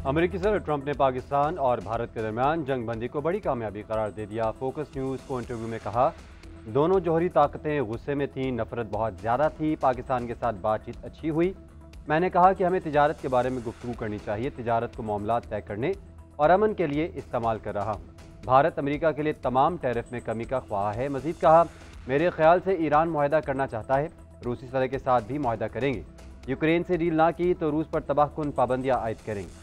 अमेरिकी सदर ट्रंप ने पाकिस्तान और भारत के दरमियान जंग बंदी को बड़ी कामयाबी करार दे दिया। फोकस न्यूज़ को इंटरव्यू में कहा, दोनों जौहरी ताकतें गुस्से में थीं, नफरत बहुत ज़्यादा थी। पाकिस्तान के साथ बातचीत अच्छी हुई। मैंने कहा कि हमें तिजारत के बारे में गुफ्तगू करनी चाहिए। तिजारत को मामलात तय करने और अमन के लिए इस्तेमाल कर रहा हूँ। भारत अमेरिका के लिए तमाम टैरिफ में कमी का ख्वाह है। मजीद कहा, मेरे ख्याल से ईरान मुआहदा करना चाहता है, रूसी सदर के साथ भी मुआहदा करेंगे। यूक्रेन से डील ना की तो रूस पर तबाहकुन पाबंदियाँ आयद करेंगे।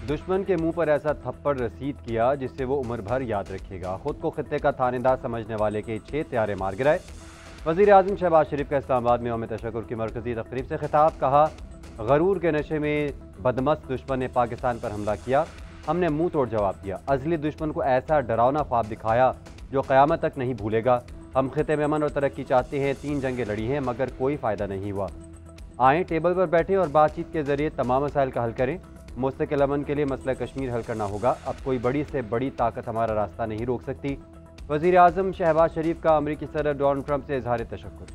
दुश्मन के मुंह पर ऐसा थप्पड़ रसीद किया जिससे वो उम्र भर याद रखेगा। खुद को खित्ते का थानेदार समझने वाले के 6 त्यारे मार गिराए। वज़ीर आज़म शहबाज शरीफ का इस्लामाबाद में यौम तशक्कुर की मरकजी तकरीब से खिताब। कहा, गरूर के नशे में बदमस्त दुश्मन ने पाकिस्तान पर हमला किया, हमने मुंह तोड़ जवाब दिया। अज़ली दुश्मन को ऐसा डरावना ख्वाब दिखाया जो क़यामत तक नहीं भूलेगा। हम खित्ते में अमन और तरक्की चाहते हैं। 3 जंगें लड़ी हैं मगर कोई फ़ायदा नहीं हुआ। आएँ टेबल पर बैठे और बातचीत के ज़रिए तमाम मसाइल का हल करें। मुस्तकिल अमन के लिए मसला कश्मीर हल करना होगा। अब कोई बड़ी से बड़ी ताकत हमारा रास्ता नहीं रोक सकती। वज़ीर आज़म शहबाज शरीफ का अमेरिकी सदर डोनाल्ड ट्रंप से इज़हार तशक्कुर।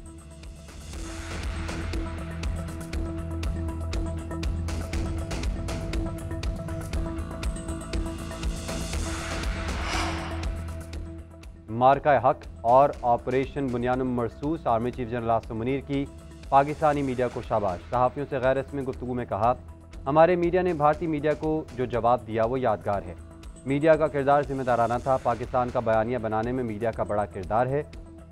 मार्का हक और operation Bunyanum Marsoos army chief general Asim Munir की पाकिस्तानी मीडिया को शाबाश। सहाफ़ियों से गैर रस्मी गुफ्तगू में कहा, हमारे मीडिया ने भारतीय मीडिया को जो जवाब दिया वो यादगार है। मीडिया का किरदार जिम्मेदाराना था। पाकिस्तान का बयानिया बनाने में मीडिया का बड़ा किरदार है।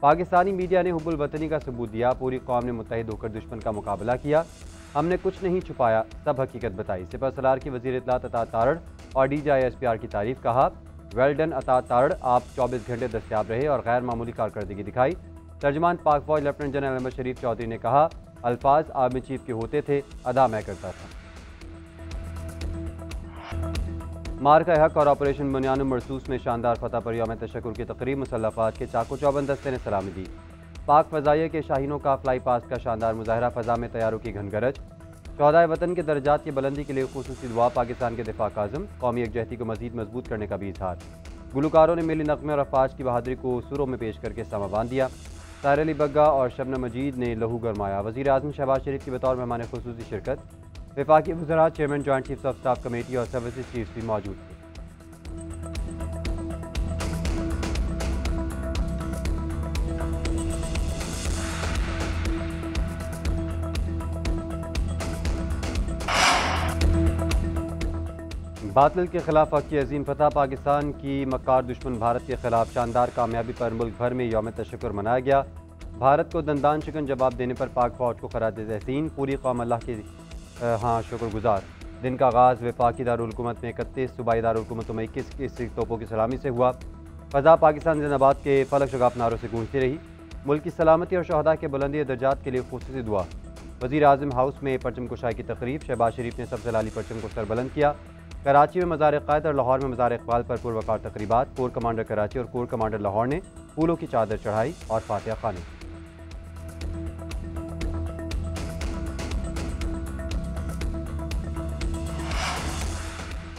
पाकिस्तानी मीडिया ने हुब्बुल वतनी का सबूत दिया। पूरी कौम ने मुत्तहिद होकर दुश्मन का मुकाबला किया। हमने कुछ नहीं छुपाया, सब हकीकत बताई। सिपहसालार की वज़ीर इत्तलात अता तारड़ और DGI-SPR की तारीफ। कहा, वेल डन अता तारड़, आप 24 घंटे दस्तयाब रहे और गैर मामूली कारकर्दगी दिखाई। तर्जमान पाक फौज लेफ्टिनेंट जनरल अहमद शरीफ चौधरी ने कहा, अल्फाज आर्मी चीफ के होते थे, अदा मैं करता था। मार्का हक और ऑपरेशन बुनियानुम मरसूस में शानदार फतह पर यौम तशक्कुर की तकरीब। मुसल्लह अफ़वाज के चाको चौबंद दस्ते ने सलामी दी। पाक फ़ज़ाइया के शाहीनों का फ्लाई पास का शानदार मुजाहरा। फ़ज़ा में तैयारों की घनगरज। शोहदाए वतन के दर्जात की बुलंदी के लिए खुसूसी दुआ। पाकिस्तान के दिफा का अज़्म। कौमी यकजहती को मज़ीद मजबूत करने का भी इज़हार। गुलकारों ने मिली नग़मे और अफ़वाज की बहादुरी को सुरों में पेश करके समा बांध दिया। साहिर अली बग्गा और शबनम मजीद ने लहू गरमाया। वज़ीर आज़म शहबाज शरीफ की बतौर मेहमान खुसूसी शिरकत। वफाकी वज़रा, chairman joint chiefs of staff committee और सर्विसेज चीफ्स भी मौजूद थे। बातिल के खिलाफ हक की अजीम फतह। पाकिस्तान की मक्कार दुश्मन भारत के खिलाफ शानदार कामयाबी पर मुल्क भर में यौम तशक्कुर मनाया गया। भारत को दंदान शिकन जवाब देने पर पाक फौज को खराज तहसीन। पूरी कौम अल्लाह के शुक्रगुजार। दिन का आगाज़ वफाकी दारुल हुकूमत में 31, सूबाई दारुल हुकूमतों में 21 तोपों की सलामी से हुआ। फ़ज़ा पाकिस्तान जिंदाबाद के फलक शगाफ नारों से गूंजती रही। मुल्क की सलामती और शहदा के बुलंदी दर्जात के लिए खुसूसी दुआ। वज़ीर आज़म हाउस में परचम कुशाई की तकरीब। शहबाज शरीफ ने सबसे लाली परचम को सरबुलंद किया। कराची में मज़ार क़ायद और लाहौर में मज़ार इक़बाल पर पुरवकार तकरीबात। कोर कमांडर कराची और कोर कमांडर लाहौर ने फूलों की चादर चढ़ाई और फातिहा ख़वानी।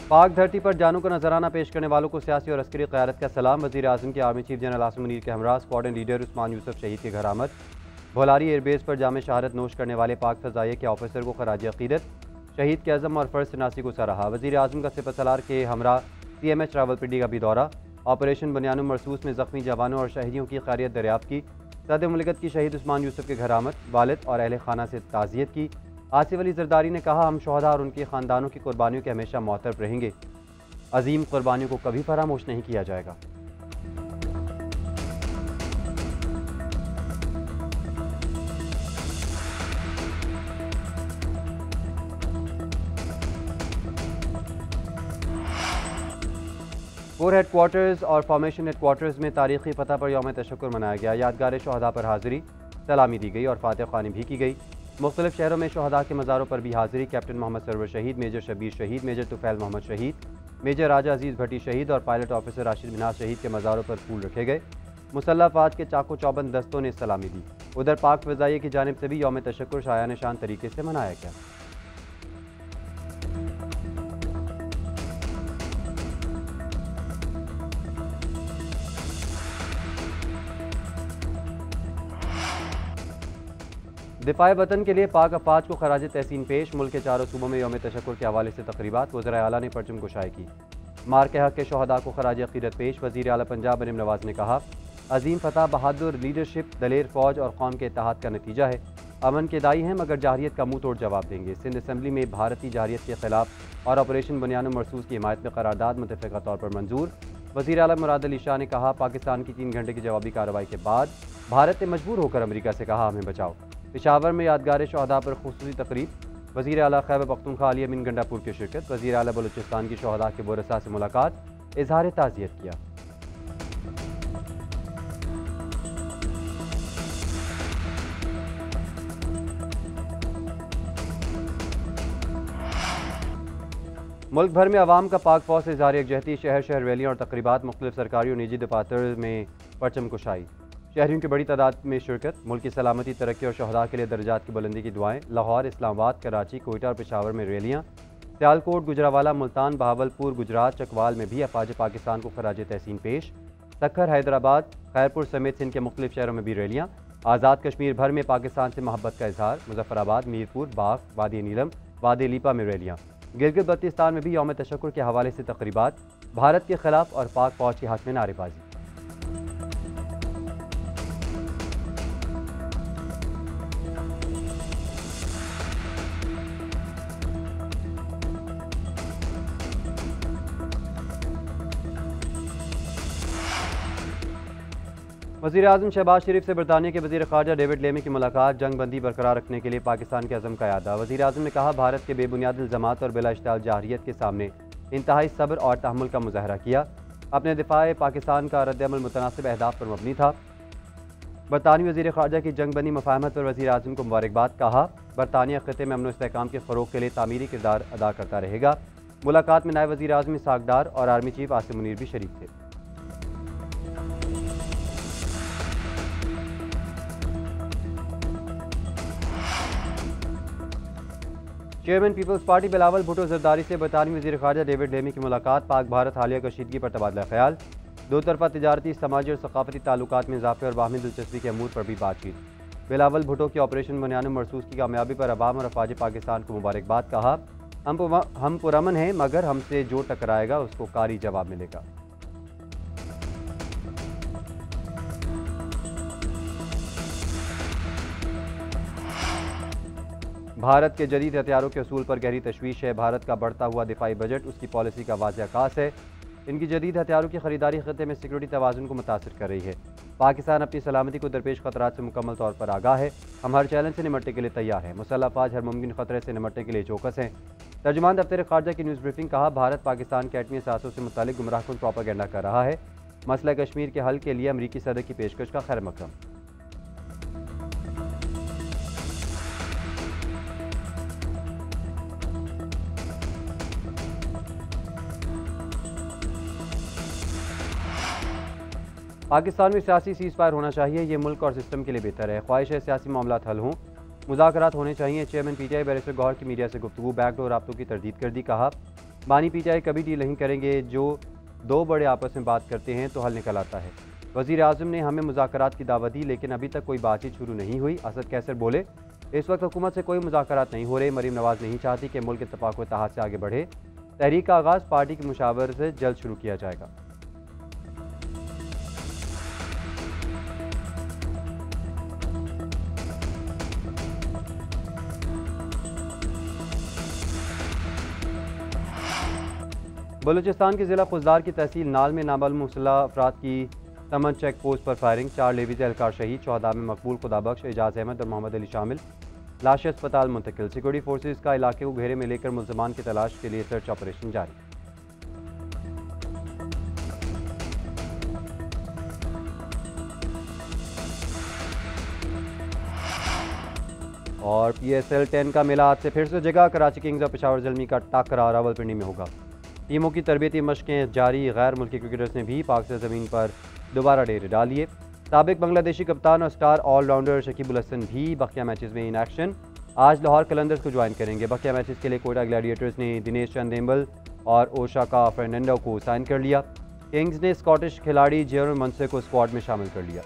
पाक धरती पर जानों का नजराना पेश करने वालों को सियासी और अस्करी क़यादत का सलाम। वज़ीर आज़म के army chief general Asim Munir के हमरा स्क्वाड्रन लीडर उस्मान यूसुफ शहीद के घर आमद। भोलारी एयरबेस पर जामे शहादत नोश करने वाले पाक फ़ज़ाइया के ऑफिसर को खराज अक़ीदत। शहीद के अज़म और फ़र्ज से नासी को सराहा। वज़ीर आज़म का सिपहसालार के हमरा CMH रावलपिंडी का भी दौरा। ऑपरेशन बुनियानुम मरसूस में ज़ख्मी जवानों और शहीदियों की खैरियत दरियाफ्त की। सदर मुमलिकत की शहीद उस्मान यूसुफ के घर आमद। वालिद और अहले खाना से ताज़ियत की। आसिफ अली ज़रदारी ने कहा, हम शोहदा और उनके ख़ानदानों की कुर्बानियों के हमेशा मुअत्तरफ़ रहेंगे। अजीम कुर्बानियों को कभी फरामोश नहीं किया जाएगा। कोर हेडक्वार्टर्स और फॉर्मेशन हेडक्वार्टर्स में तारीखी फतह पर यौम तशक्कुर मनाया गया। यादगार शोहदा पर हाज़िरी, सलामी दी गई और फातिहा ख़वानी भी की गई। मुख्तलिफ शहरों में शोहदा के मज़ारों पर भी हाज़िरी। कैप्टन मोहम्मद सरवर शहीद, मेजर शबीर शहीद, मेजर तुफ़ैल मोहम्मद शहीद, मेजर राजा अजीज़ भट्टी शहीद और पायलट ऑफिसर राशिद मिनाज शहीद के मज़ारों पर फूल रखे गए। मुसल्लह अफ़वाज के चाको चौबंद दस्तों ने सलामी दी। उधर पाक फ़ज़ाइया की जानिब से भी यौम तशक्कुर शायान शान तरीके से मनाया गया। दिफाए वतन के लिए पाक अफवाज को खराज तहसीन पेश। मुल्क के चारों सूबों में यौम तशक्कुर के हवाले से तकरीबात। वज़ीर आला ने परचम कुशाई की। मार के हक के शहदा को खराज अकीदत पेश। वज़ीर आला पंजाब मरीम नवाज ने कहा, अजीम फतह बहादुर लीडरशिप दलेर फौज और कौम के इत्तेहाद का नतीजा है। अमन के दाई हैं मगर जाहिरियत का मुंह तोड़ जवाब देंगे। सिंध असम्बली में भारतीय जाहिरियत के खिलाफ और ऑपरेशन बुनियान मरसूस की हिमायत में करारदाद मुतफ़िक़ा तौर पर मंजूर। वज़ीर आला मुराद अली शाह ने कहा, पाकिस्तान की 3 घंटे की जवाबी कार्रवाई के बाद भारत ने मजबूर होकर अमरीका से कहा, हमें बचाओ। पेशावर में यादगार शहदा पर खुसूसी तकरीब। वज़ीर आला खैबर पख्तूनख्वा अली अमीन गंडापुर की शिरकत। वज़ीर आला बलूचिस्तान की शहदा के वरसा से मुलाकात, इजहार ताज़ियत किया। मुल्क भर में अवाम का पाक फौज से इज़हार यकजहती। शहर शहर रैलियाँ और तकरीबात। मुख्तलिफ सरकारी और निजी दफातर में परचम कुशाई। शहरियों की बड़ी तादाद में शिरकत। मुल्क की सलामती, तरक्की और शहदा के लिए दर्जात की बुलंदी की दुआएं। लाहौर, इस्लामाबाद, कराची, कोयटा और पेशावर में रैलियाँ। सियालकोट, गुजरावाला, मुल्तान, बहावलपुर, गुजरात, चकवाल में भी अफवाज पाकिस्तान को खराज तहसीन पेश। सक्खर, हैदराबाद, खैरपुर समेत सिंध के मुख्तलिफ शहरों में भी रैलियाँ। आज़ाद कश्मीर भर में पाकिस्तान से मोहब्बत का इजहार। मुजफ्फराबाद, मीरपुर, बाग, वादी नीलम, वादी लीपा में रैलियाँ। गिलगित बल्तिस्तान में भी यौम तशक्कुर के हवाले से तकरीबात। भारत के खिलाफ और पाक फौज के हक में नारेबाजी। वज़ीर आज़म शहबाज शरीफ से बरतानिया के वज़ीर ख़ारजा डेविड लेमी की मुलाकात। जंग बंदी बरकरार रखने के लिए पाकिस्तान के अज़म का यादा। वज़ीर आज़म ने कहा, भारत के बेबुनियाद इल्ज़ामात और बिला इश्तिहाल जाहिरियत के सामने इंतहाई सब्र और तहम्मुल का मुज़ाहरा किया। अपने दिफाए पाकिस्तान का रद्द-ए-अमल मुतनासिब अहदाफ पर मबनी था। बरतानवी वज़ीर ख़ारजा की जंग बंदी मफ़ाहमत पर वज़ीर आज़म को मुबारकबाद। कहा, बरतानिया ख़ित्ते में अमन व इस्तेहकाम के फ़रोग़ के लिए तामीरी किरदार अदा करता रहेगा। मुलाकात में नायब वज़ीर आज़म इसहाक़ डार और आर्मी चीफ आसिम मुनीर भी शरीक थे। Chairman Peoples Party Bilawal Bhutto Zardari से बरतानवी वज़ीर ख़ारजा डेविड लेमी की मुलाकात। पाक भारत हालिया कशीदगी पर तबादला ख्याल। दो तरफा तिजारती, समाजी और सकाफती ताल्लुकात में इजाफे और बाहमी दिलचस्पी के अमूर पर भी बातचीत। बिलावल भुट्टो की ऑपरेशन बुनियान मरसूस की कामयाबी पर अवाम और अफवाज पाकिस्तान को मुबारकबाद। कहा, हम पुरअमन हैं मगर हमसे जो टकराएगा उसको कारी जवाब मिलेगा। भारत के जदीद हथियारों के असूल पर गहरी तशवीश है। भारत का बढ़ता हुआ दिफाई बजट उसकी पॉलिसी का वाज़ेह अक्कास है। इनकी जदीद हथियारों की खरीदारी खत्ते में सिक्योरिटी तवाज़ुन को मुतासिर कर रही है। पाकिस्तान अपनी सलामती को दरपेश खतरात से मुकम्मल तौर पर आगाह है। हम हर चैलेंज से निमटने के लिए तैयार हैं। मुसल्लह अफवाज हर मुमकिन खतरे से निमटने के लिए चौकस हैं। तर्जुमान दफ्तर ख़ारजा की न्यूज़ ब्रीफिंग। कहा, भारत पाकिस्तान के एटमी असासों से मुतालिक गुमराहकुन प्रोपेगेंडा कर रहा है। मसला कश्मीर के हल के लिए अमरीकी सदर की पेशकश का खैर मकदम। पाकिस्तान में सियासी सीज़ फायर होना चाहिए। ये मुल्क और सिस्टम के लिए बेहतर है। ख्वाहिश है सियासी मामलात हल हों, मुज़ाकरात होने चाहिए। चेयरमैन पीटीआई बैरिस्टर गौहर की मीडिया से गुफ्तगू। बैकडोर राब्तों की तरदीद कर दी। कहा, बानी पीटीआई कभी डील नहीं करेंगे। जो दो बड़े आपस में बात करते हैं तो हल निकल आता है। वज़ीर आज़म ने हमें मुज़ाकरात की दावत दी लेकिन अभी तक कोई बातचीत शुरू नहीं हुई। असद कैसर बोले, इस वक्त हुकूमत से कोई मुज़ाकरात नहीं हो रहे। मरीम नवाज नहीं चाहती कि मुल्क इत्तफ़ाक़ व इत्तेहाद से आगे बढ़े। तहरीक का आगाज़ पार्टी की मुशावरत से जल्द शुरू किया जाएगा। बलूचिस्तान के ज़िला खुजदार की तहसील नाल में नामालूम मुसल्लह अफराद की समन चेक पोस्ट पर फायरिंग। 4 लेवीज़ एहलकार शहीद। शहदा में मकबूल, खुदाबख्श, एजाज अहमद और मोहम्मद अली शामिल। लाशें अस्पताल मुंतकिल। सिक्योरिटी फोर्सेज का इलाके को घेरे में लेकर मुल्ज़मान की तलाश के लिए सर्च ऑपरेशन जारी। और PSL 10 का मेला आज से फिर से जगह। कराची किंग्स और पेशावर ज़ल्मी का टकरा रावलपिंडी में होगा। टीमों की तरबियती मशकें जारी। गैर मुल्की क्रिकेटर्स ने भी पाक से ज़मीन पर दोबारा डेरे डाल लिए। साबिक बांग्लादेशी कप्तान और स्टार ऑलराउंडर शकीब उल हसन भी बकिया मैचेस में इन एक्शन। आज लाहौर कलंदर्स को ज्वाइन करेंगे। बकिया मैचेस के लिए कोयटा ग्लैडिएटर्स ने दिनेश चंदेम्बल और ओशाका फर्नांडो को साइन कर लिया। किंग्स ने स्कॉटिश खिलाड़ी जेरोन मंसे को स्क्वाड में शामिल कर लिया।